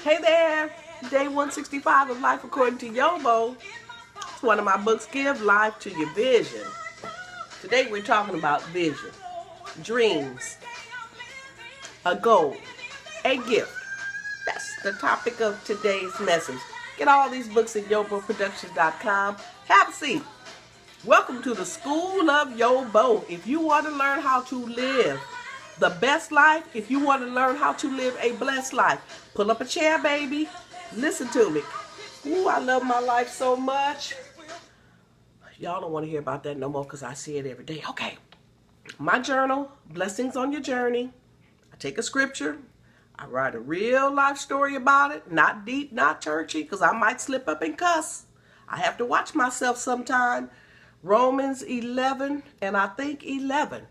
Hey there, day 165 of Life According to YoBo. It's one of my books, Give Life to Your Vision. Today we're talking about vision, dreams, a goal, a gift. That's the topic of today's message. Get all these books at YoBoProductions.com. Have a seat. Welcome to the School of YoBo. If you want to learn how to live the best life, if you want to learn how to live a blessed life, pull up a chair, baby. Listen to me. Ooh, I love my life so much. Y'all don't want to hear about that no more because I see it every day. Okay. My journal, Blessings on Your Journey. I take a scripture. I write a real life story about it. Not deep, not churchy, because I might slip up and cuss. I have to watch myself sometime. Romans 11, and I think 11.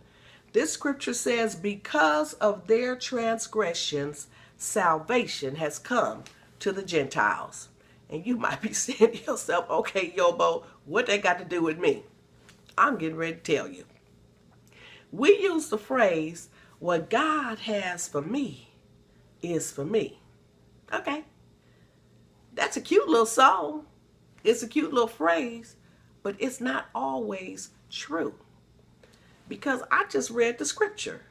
This scripture says, because of their transgressions, salvation has come to the Gentiles. And you might be saying to yourself, okay, YoBo, what that got to do with me? I'm getting ready to tell you. We use the phrase, what God has for me is for me. Okay. That's a cute little song. It's a cute little phrase, but it's not always true. Because I just read the scripture.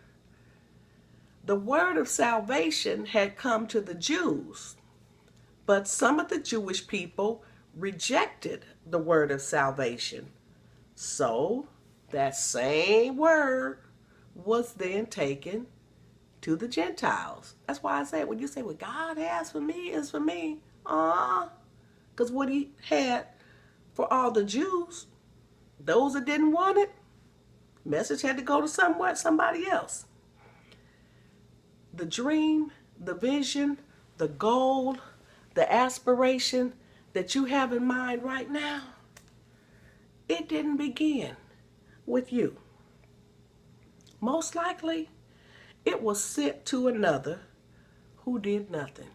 The word of salvation had come to the Jews, but some of the Jewish people rejected the word of salvation. So that same word was then taken to the Gentiles. That's why I say when you say what God has for me is for me. Because what he had for all the Jews, those that didn't want it, message had to go to somebody else. The dream, the vision, the goal, the aspiration that you have in mind right now, it didn't begin with you. Most likely, it was sent to another who did nothing.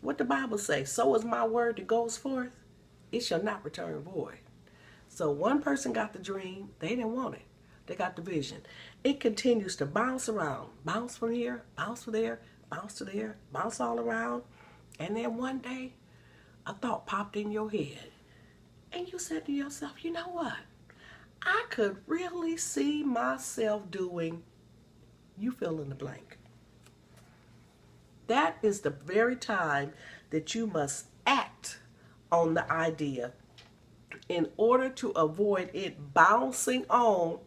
What the Bible say? So is my word that goes forth, it shall not return void. So one person got the dream, they didn't want it. They got the vision. It continues to bounce around. Bounce from here, bounce from there, bounce to there, bounce all around. And then one day, a thought popped in your head. And you said to yourself, you know what? I could really see myself doing, you fill in the blank. That is the very time that you must act on the idea in order to avoid it bouncing on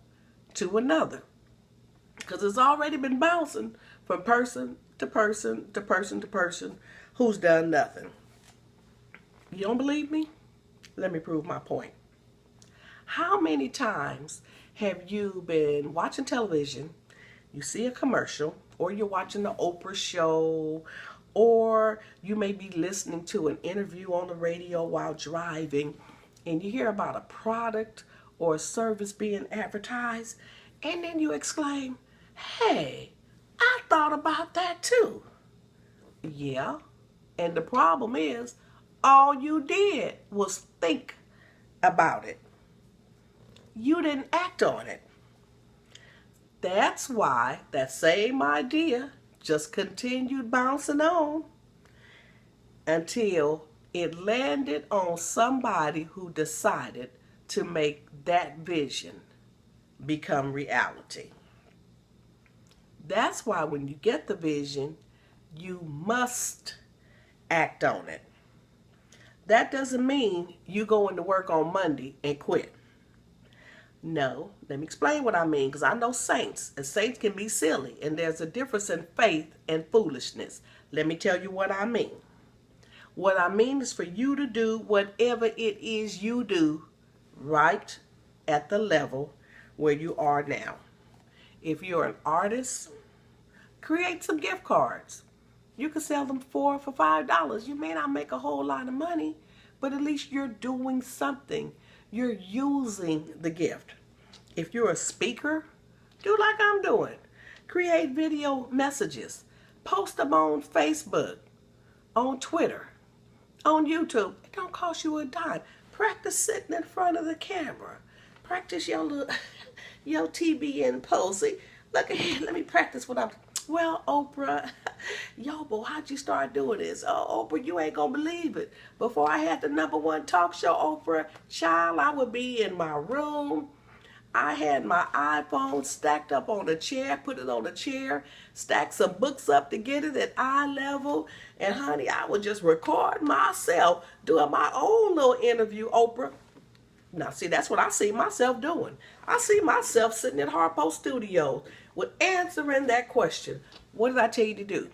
to another, because it's already been bouncing from person to person to person to person who's done nothing. You don't believe me? Let me prove my point. How many times have you been watching television, you see a commercial, or you're watching the Oprah show, or you may be listening to an interview on the radio while driving, and you hear about a product or a service being advertised, and then you exclaim, hey, I thought about that too. Yeah, and the problem is, all you did was think about it. You didn't act on it. That's why that same idea just continued bouncing on until it landed on somebody who decided to make that vision become reality. That's why when you get the vision, you must act on it. That doesn't mean you go into work on Monday and quit. No, let me explain what I mean, because I know saints, and saints can be silly, and there's a difference in faith and foolishness. Let me tell you what I mean. What I mean is for you to do whatever it is you do right at the level where you are now. If you're an artist, create some gift cards. You can sell them for $5. You may not make a whole lot of money, but at least you're doing something. You're using the gift. If you're a speaker, do like I'm doing. Create video messages. Post them on Facebook, on Twitter, on YouTube. It don't cost you a dime. Practice sitting in front of the camera. Practice your little, your TBN pose. See, look ahead. Let me practice what I'm. Well, Oprah, YoBo, how'd you start doing this? Oh, Oprah, you ain't gonna believe it. Before I had the #1 talk show, Oprah, child, I would be in my room. I had my iPhone stacked up on a chair, put it on a chair, stack some books up to get it at eye level. And honey, I would just record myself doing my own little interview, Oprah. Now, see, that's what I see myself doing. I see myself sitting at Harpo Studios with answering that question. What did I tell you to do?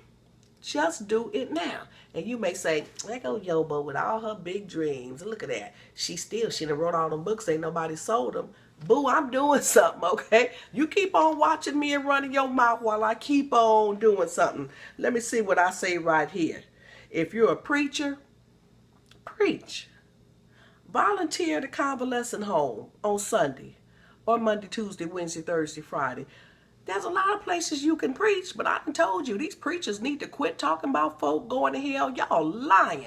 Just do it now. And you may say, there go YoBo with all her big dreams. Look at that. She done wrote all them books. Ain't nobody sold them. Boo, I'm doing something, okay? You keep on watching me and running your mouth while I keep on doing something. Let me see what I say right here. If you're a preacher, preach. Volunteer at a convalescent home on Sunday or Monday, Tuesday, Wednesday, Thursday, Friday. There's a lot of places you can preach, but I done told you, these preachers need to quit talking about folk going to hell. Y'all lying.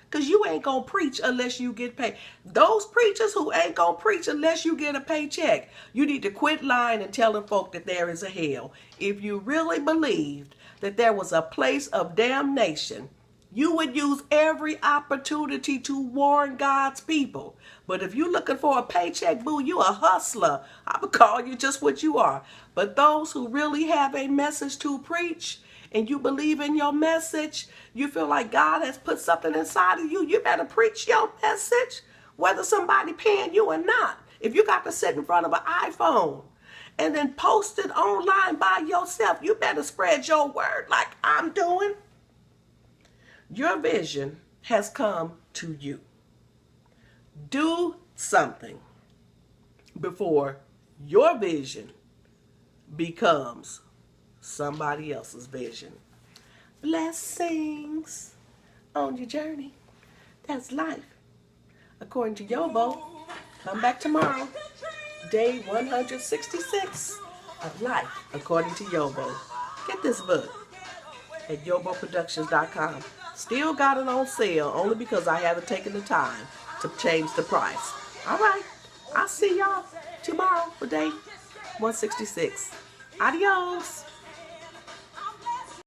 Because you ain't going to preach unless you get paid. Those preachers who ain't going to preach unless you get a paycheck, you need to quit lying and telling folk that there is a hell. If you really believed that there was a place of damnation, you would use every opportunity to warn God's people. But if you're looking for a paycheck, boo, you a hustler. I would call you just what you are. But those who really have a message to preach, and you believe in your message, you feel like God has put something inside of you, you better preach your message, whether somebody paying you or not. If you got to sit in front of an iPhone and then post it online by yourself, you better spread your word like I'm doing. Your vision has come to you. Do something before your vision becomes somebody else's vision. Blessings on your journey. That's life. According to YoBo, come back tomorrow. Day 166 of life, according to YoBo. Get this book at YoBoProductions.com. Still got it on sale, only because I haven't taken the time to change the price. All right, I'll see y'all tomorrow for day 166. Adios.